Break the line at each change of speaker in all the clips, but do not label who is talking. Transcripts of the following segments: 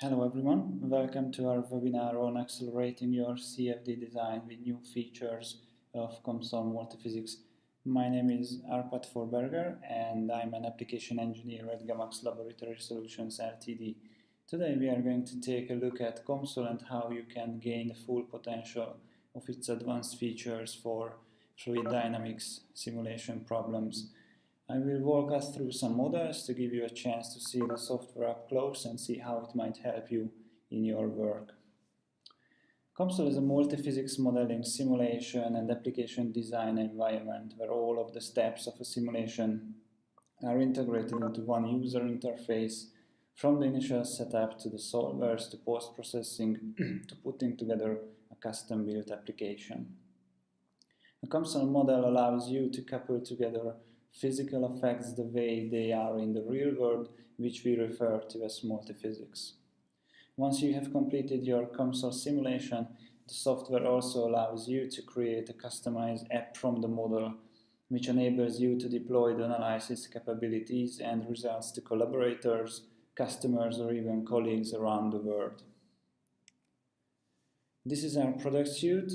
Hello everyone, welcome to our webinar on accelerating your CFD design with new features of COMSOL Multiphysics. My name is Arpad Forberger and I'm an application engineer at GAMAX Laboratory Solutions Ltd. Today we are going to take a look at COMSOL and how you can gain the full potential of its advanced features for fluid dynamics simulation problems. I will walk us through some models to give you a chance to see the software up close and see how it might help you in your work. COMSOL is a multiphysics modeling, simulation and application design environment where all of the steps of a simulation are integrated into one user interface, from the initial setup to the solvers to post-processing to putting together a custom-built application. A COMSOL model allows you to couple together physical effects the way they are in the real world, which we refer to as multiphysics. Once you have completed your COMSOL simulation, the software also allows you to create a customized app from the model, which enables you to deploy the analysis capabilities and results to collaborators, customers, or even colleagues around the world. This is our product suite.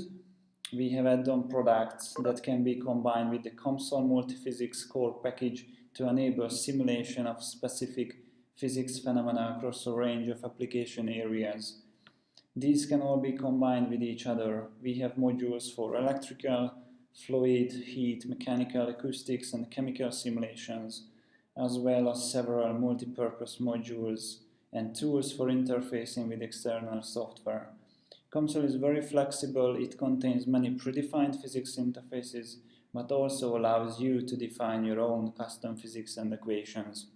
We have add-on products that can be combined with the COMSOL Multiphysics core package to enable simulation of specific physics phenomena across a range of application areas. These can all be combined with each other. We have modules for electrical, fluid, heat, mechanical, acoustics, and chemical simulations, as well as several multi-purpose modules and tools for interfacing with external software. COMSOL is very flexible. It contains many predefined physics interfaces, but also allows you to define your own custom physics and equations.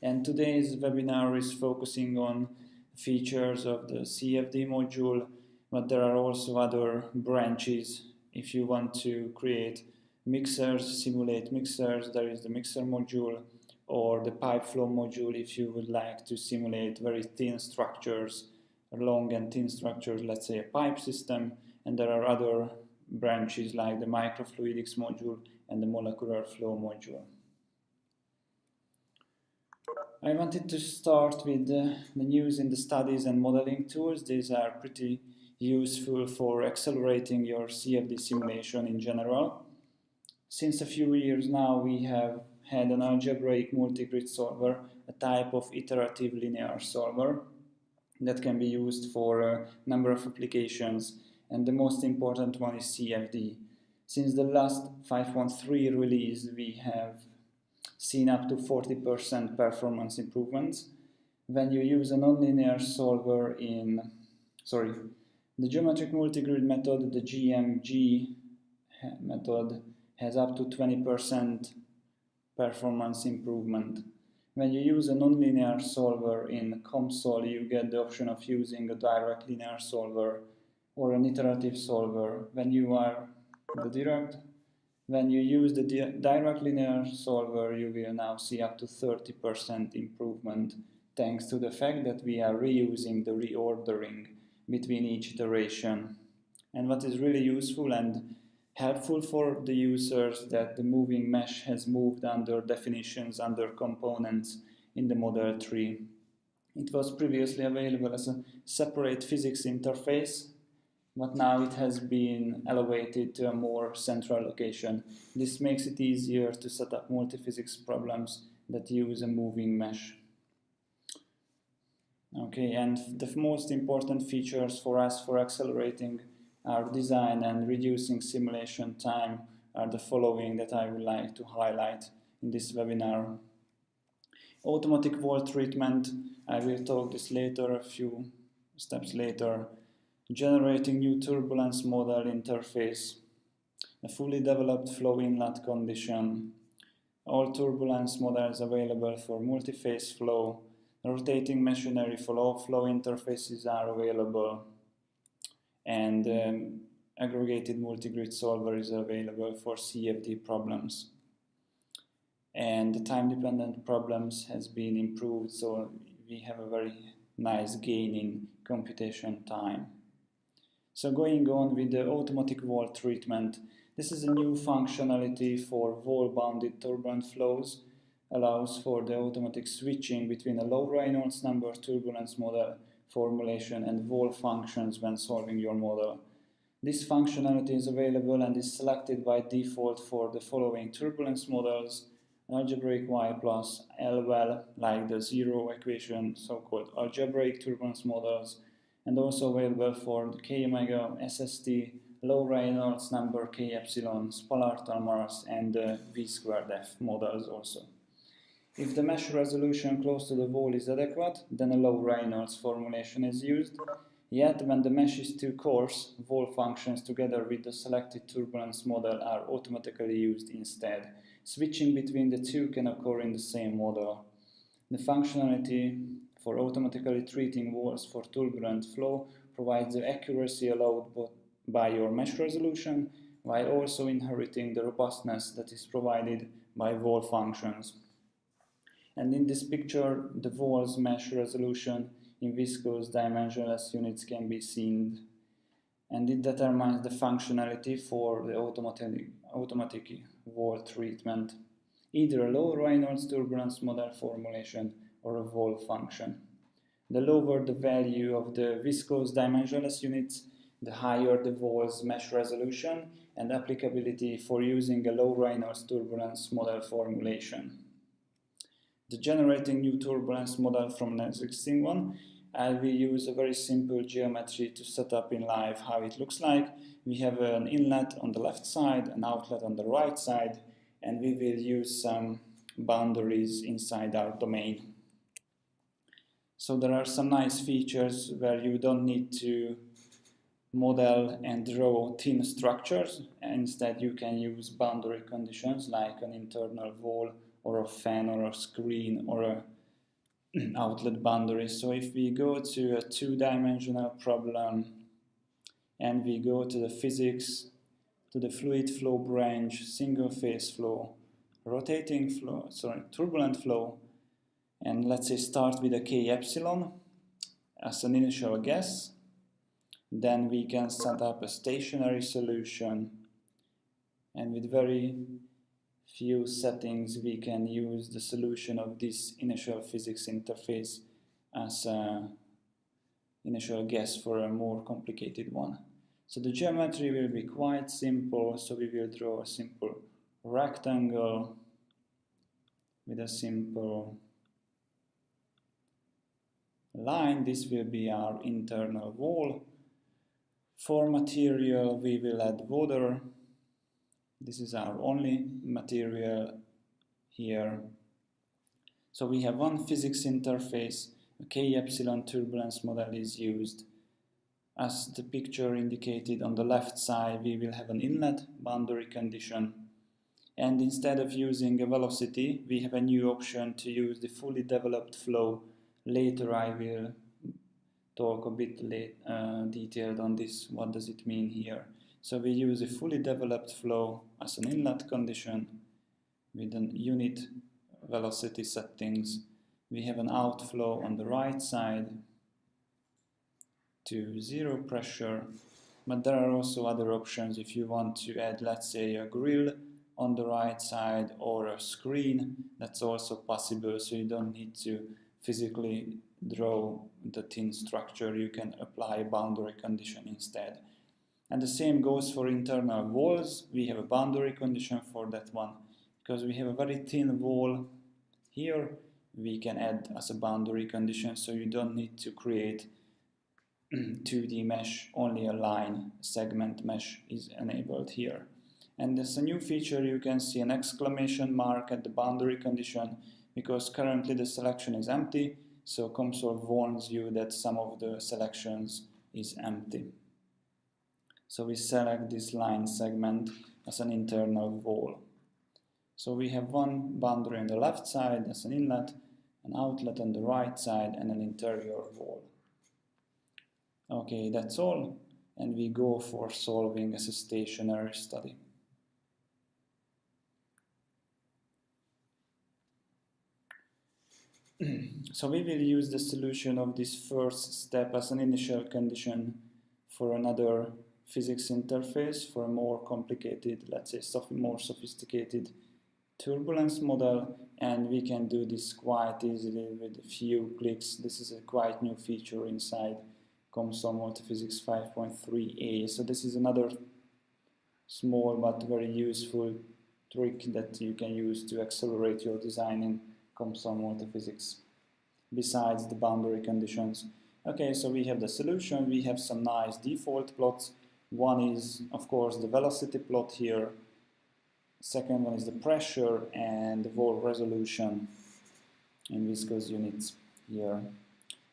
And today's webinar is focusing on features of the CFD module, but there are also other branches. If you want to create mixers, simulate mixers, there is the mixer module, or the pipe flow module if you would like to simulate very thin structures, long and thin structures, let's say a pipe system, and there are other branches like the microfluidics module and the molecular flow module. I wanted to start with the news in the studies and modeling tools. These are pretty useful for accelerating your CFD simulation in general. Since a few years now, we have had an algebraic multigrid solver, a type of iterative linear solver that can be used for a number of applications, and the most important one is CFD. Since the last 5.3 release, we have seen up to 40% performance improvements. When you use a nonlinear solver the geometric multigrid method, the GMG method, has up to 20% performance improvement. When you use a nonlinear solver in COMSOL, you get the option of using a direct linear solver or an iterative solver. When you use the direct linear solver, you will now see up to 30% improvement, thanks to the fact that we are reusing the reordering between each iteration. And what is really useful and helpful for the users, that the moving mesh has moved under definitions, under components in the model tree. It was previously available as a separate physics interface, but now it has been elevated to a more central location. This makes it easier to set up multiphysics problems that use a moving mesh. Okay, and the most important features for us for accelerating our design and reducing simulation time are the following that I would like to highlight in this webinar. Automatic wall treatment, I will talk this later, a few steps later. Generating new turbulence model interface, a fully developed flow inlet condition, all turbulence models available for multi-phase flow, rotating machinery for all flow interfaces are available, and aggregated multigrid solver is available for CFD problems. And the time-dependent problems has been improved, so we have a very nice gain in computation time. So going on with the automatic wall treatment, this is a new functionality for wall-bounded turbulent flows. allows for the automatic switching between a low Reynolds number turbulence model formulation and wall functions when solving your model. This functionality is available and is selected by default for the following turbulence models: algebraic Y plus, LWEL, like the zero equation, so-called algebraic turbulence models, and also available for the K omega, SST, low Reynolds number K epsilon, Spalart-Talmars, and the V squared F models also. If the mesh resolution close to the wall is adequate, then a low Reynolds formulation is used. Yet, when the mesh is too coarse, wall functions together with the selected turbulence model are automatically used instead. Switching between the two can occur in the same model. The functionality for automatically treating walls for turbulent flow provides the accuracy allowed by your mesh resolution, while also inheriting the robustness that is provided by wall functions. And in this picture, the wall's mesh resolution in viscous dimensionless units can be seen, and it determines the functionality for the automatic wall treatment, either a low Reynolds turbulence model formulation or a wall function. The lower the value of the viscous dimensionless units, the higher the wall's mesh resolution and applicability for using a low Reynolds turbulence model formulation. The generating new turbulence model from an existing one, I will use a very simple geometry to set up in live how it looks like. We have an inlet on the left side, an outlet on the right side, and we will use some boundaries inside our domain. So there are some nice features where you don't need to model and draw thin structures. Instead, you can use boundary conditions like an internal wall or a fan or a screen or a outlet boundary. So if we go to a two-dimensional problem and we go to the physics, to the fluid flow branch, single phase flow, turbulent flow, and let's say start with a K epsilon as an initial guess, then we can set up a stationary solution, and with very few settings we can use the solution of this initial physics interface as an initial guess for a more complicated one. So the geometry will be quite simple, so we will draw a simple rectangle with a simple line. This will be our internal wall. For material we will add water. This is our only material here. So we have one physics interface, a K epsilon turbulence model is used. As the picture indicated on the left side, we will have an inlet boundary condition. And instead of using a velocity, we have a new option to use the fully developed flow. Later I will talk a bit detailed on this, what does it mean here. So we use a fully developed flow as an inlet condition with an unit velocity settings. We have an outflow on the right side to zero pressure, but there are also other options if you want to add, let's say, a grill on the right side or a screen. That's also possible, so you don't need to physically draw the thin structure. You can apply a boundary condition instead. And the same goes for internal walls. We have a boundary condition for that one. Because we have a very thin wall here, we can add as a boundary condition, so you don't need to create 2D mesh, only a line segment mesh is enabled here. And as a new feature, you can see an exclamation mark at the boundary condition, because currently the selection is empty, so COMSOL warns you that some of the selections is empty. So we select this line segment as an internal wall. So we have one boundary on the left side as an inlet, an outlet on the right side, and an interior wall. Okay, that's all, and we go for solving as a stationary study. So we will use the solution of this first step as an initial condition for another physics interface for a more complicated, let's say more sophisticated turbulence model, and we can do this quite easily with a few clicks. This is a quite new feature inside COMSOL Multiphysics 5.3a. So this is another small but very useful trick that you can use to accelerate your design in COMSOL Multiphysics, besides the boundary conditions. Okay, so we have the solution, we have some nice default plots. One is, of course, the velocity plot here. Second one is the pressure and the wall resolution in viscous units here.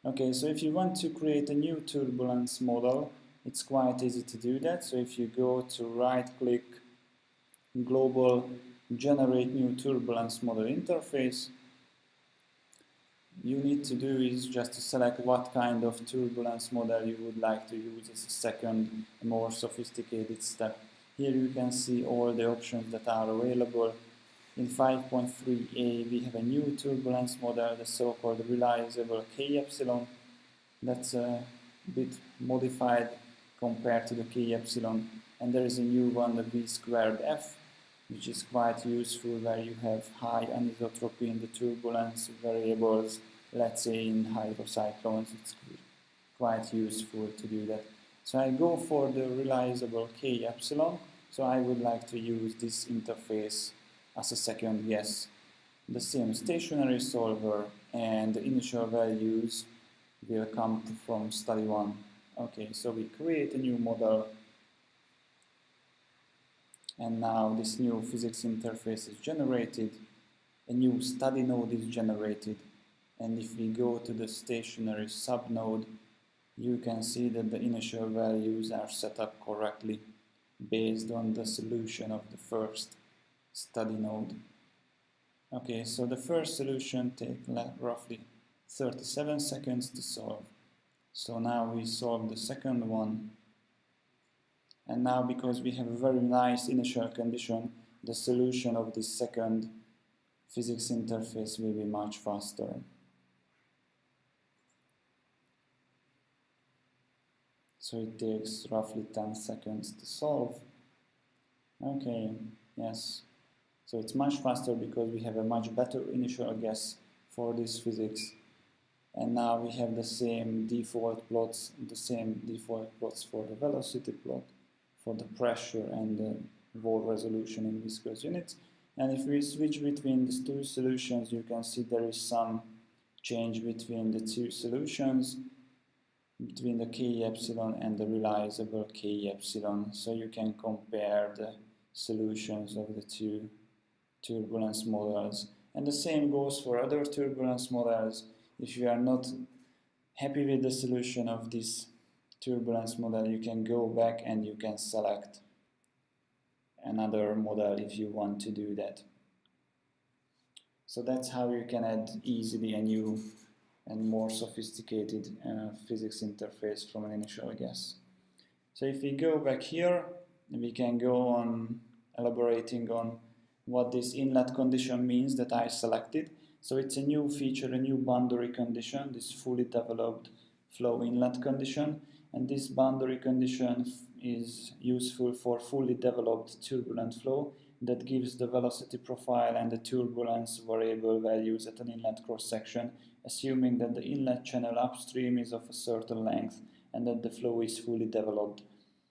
Okay, so if you want to create a new turbulence model, it's quite easy to do that. So if you go to right-click, Global, Generate New Turbulence Model Interface, you need to do is just to select what kind of turbulence model you would like to use as a second, more sophisticated step. Here you can see all the options that are available. In 5.3a we have a new turbulence model, the so-called realizable K-epsilon. That's a bit modified compared to the K-epsilon. And there is a new one, the V²F, which is quite useful, where you have high anisotropy in the turbulence variables. Let's say in hydrocyclones, it's quite useful to do that. So I go for the realizable K-epsilon, so I would like to use this interface as a second guess. The same stationary solver and the initial values will come from study 1. Okay, so we create a new model, and now this new physics interface is generated, a new study node is generated, and if we go to the stationary subnode, you can see that the initial values are set up correctly based on the solution of the first study node. Okay, so the first solution takes roughly 37 seconds to solve. So now we solve the second one. And now, because we have a very nice initial condition, the solution of this second physics interface will be much faster. So it takes roughly 10 seconds to solve. Okay, yes. So it's much faster because we have a much better initial guess for this physics. And now we have the same default plots for the velocity plot, for the pressure and the wall resolution in viscous units. And if we switch between these two solutions, you can see there is some change between the two solutions, between the K-epsilon and the realizable K-epsilon. So you can compare the solutions of the two turbulence models. And the same goes for other turbulence models. If you are not happy with the solution of this turbulence model, you can go back and you can select another model if you want to do that. So that's how you can add easily a new and more sophisticated physics interface from an initial guess. So if we go back here, we can go on elaborating on what this inlet condition means that I selected. So it's a new feature, a new boundary condition, this fully developed flow inlet condition. And this boundary condition is useful for fully developed turbulent flow that gives the velocity profile and the turbulence variable values at an inlet cross-section, assuming that the inlet channel upstream is of a certain length and that the flow is fully developed.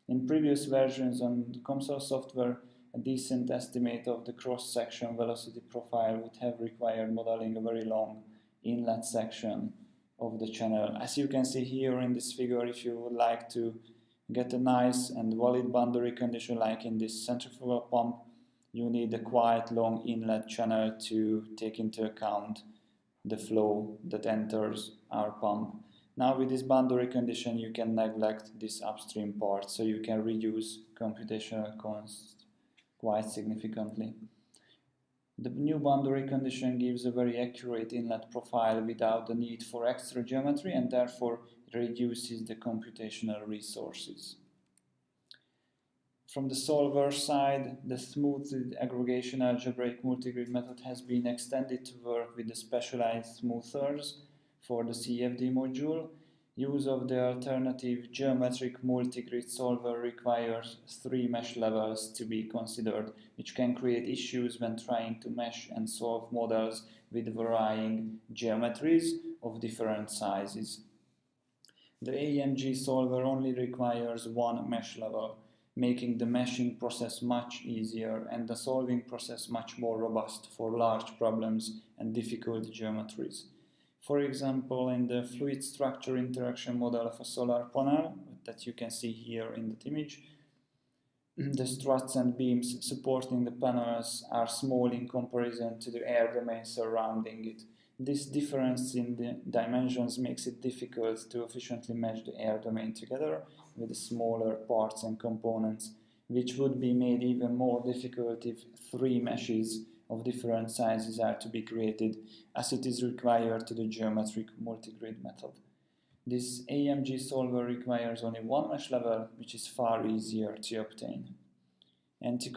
In previous versions on the COMSOL software, a decent estimate of the cross-section velocity profile would have required modeling a very long inlet section of the channel. As you can see here in this figure, if you would like to get a nice and valid boundary condition like in this centrifugal pump, you need a quite long inlet channel to take into account the flow that enters our pump. Now with this boundary condition you can neglect this upstream part, so you can reduce computational costs quite significantly. The new boundary condition gives a very accurate inlet profile without the need for extra geometry, and therefore reduces the computational resources. From the solver side, the smoothed aggregation algebraic multigrid method has been extended to work with the specialized smoothers for the CFD module. Use of the alternative geometric multi-grid solver requires 3 mesh levels to be considered, which can create issues when trying to mesh and solve models with varying geometries of different sizes. The AMG solver only requires 1 mesh level, making the meshing process much easier and the solving process much more robust for large problems and difficult geometries. For example, in the fluid structure interaction model of a solar panel that you can see here in that image, the struts and beams supporting the panels are small in comparison to the air domain surrounding it. This difference in the dimensions makes it difficult to efficiently mesh the air domain together with smaller parts and components, which would be made even more difficult if 3 meshes of different sizes are to be created, as it is required to the geometric multigrid method. This AMG solver requires only 1 mesh level, which is far easier to obtain. And to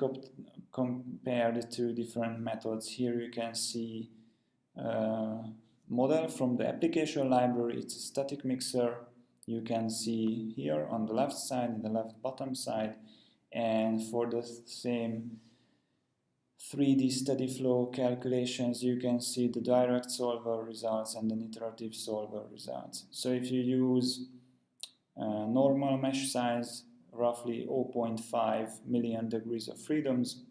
compare the 2 different methods, here you can see a model from the application library. It's a static mixer. You can see here on the left side, in the left bottom side, and for the same 3D steady flow calculations, you can see the direct solver results and the iterative solver results. So if you use normal mesh size, roughly 0.5 million degrees of freedoms,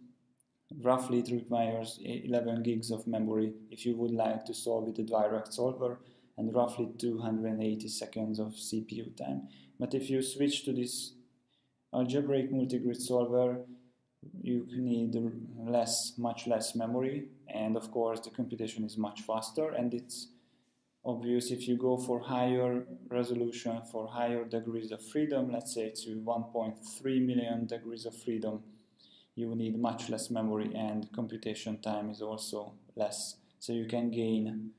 roughly it requires 11 gigs of memory if you would like to solve with a direct solver, and roughly 280 seconds of CPU time. But if you switch to this algebraic multigrid solver, you need much less memory, and of course the computation is much faster, and it's obvious if you go for higher resolution, for higher degrees of freedom, let's say to 1.3 million degrees of freedom, you need much less memory, and computation time is also less. So you can gain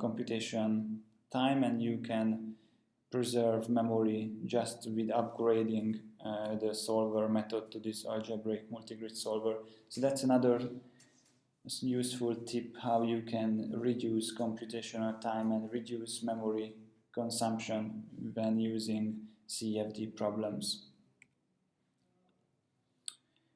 computation time, and you can preserve memory just with upgrading the solver method to this algebraic multigrid solver. So that's another useful tip how you can reduce computational time and reduce memory consumption when using CFD problems.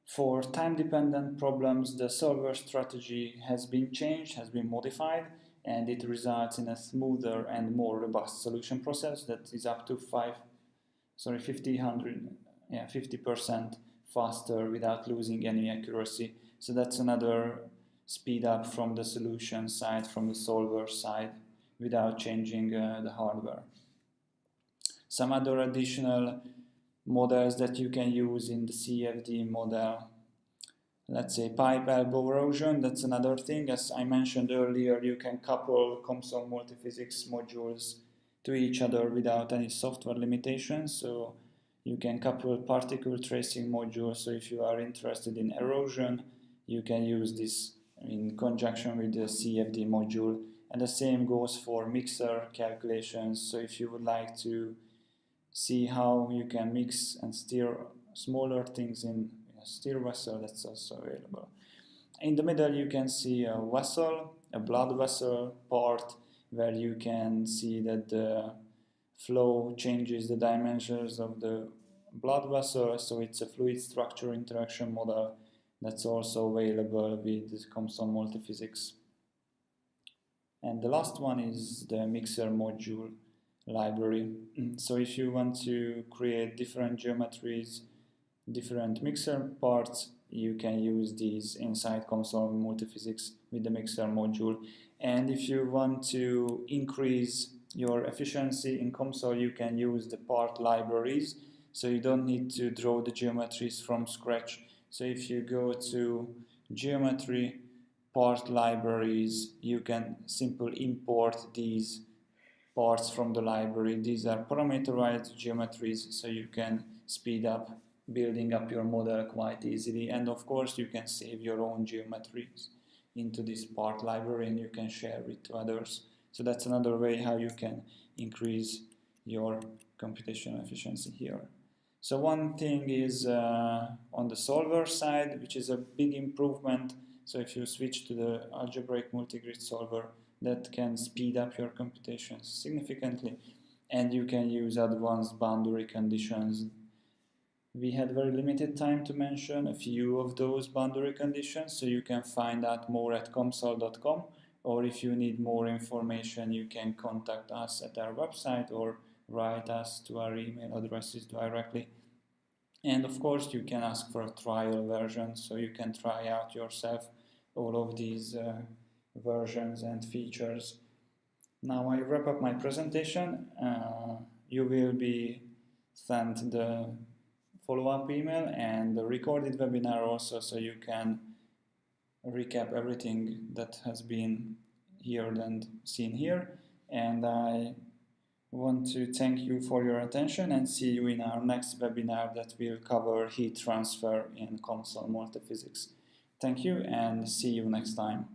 For time-dependent problems, the solver strategy has been changed, has been modified, and it results in a smoother and more robust solution process that is up to 50% faster without losing any accuracy. So that's another speed up from the solution side, from the solver side, without changing the hardware. Some other additional models that you can use in the CFD model, let's say pipe elbow erosion, that's another thing. As I mentioned earlier, you can couple COMSOL Multiphysics modules to each other without any software limitations. So you can couple particle tracing modules. So if you are interested in erosion, you can use this in conjunction with the CFD module. And the same goes for mixer calculations. So if you would like to see how you can mix and steer smaller things in a steer vessel, that's also available. In the middle you can see a vessel, a blood vessel part, where you can see that the flow changes the dimensions of the blood vessel, so it's a fluid structure interaction model that's also available with COMSOL Multiphysics. And the last one is the mixer module library. So if you want to create different geometries, different mixer parts, you can use these inside COMSOL Multiphysics with the mixer module. And if you want to increase your efficiency in COMSOL, you can use the part libraries, so you don't need to draw the geometries from scratch. So if you go to geometry, part libraries, you can simply import these parts from the library. These are parameterized geometries, so you can speed up building up your model quite easily. And of course you can save your own geometries into this part library and you can share it to others. So that's another way how you can increase your computational efficiency here. So one thing is on the solver side, which is a big improvement. So if you switch to the algebraic multigrid solver, that can speed up your computations significantly. and you can use advanced boundary conditions. We had very limited time to mention a few of those boundary conditions, so you can find out more at comsol.com, or if you need more information you can contact us at our website or write us to our email addresses directly. And of course you can ask for a trial version, so you can try out yourself all of these versions and features. Now I wrap up my presentation. You will be sent the follow-up email and the recorded webinar also, so you can recap everything that has been heard and seen here. And I want to thank you for your attention and see you in our next webinar that will cover heat transfer in COMSOL Multiphysics. Thank you and see you next time.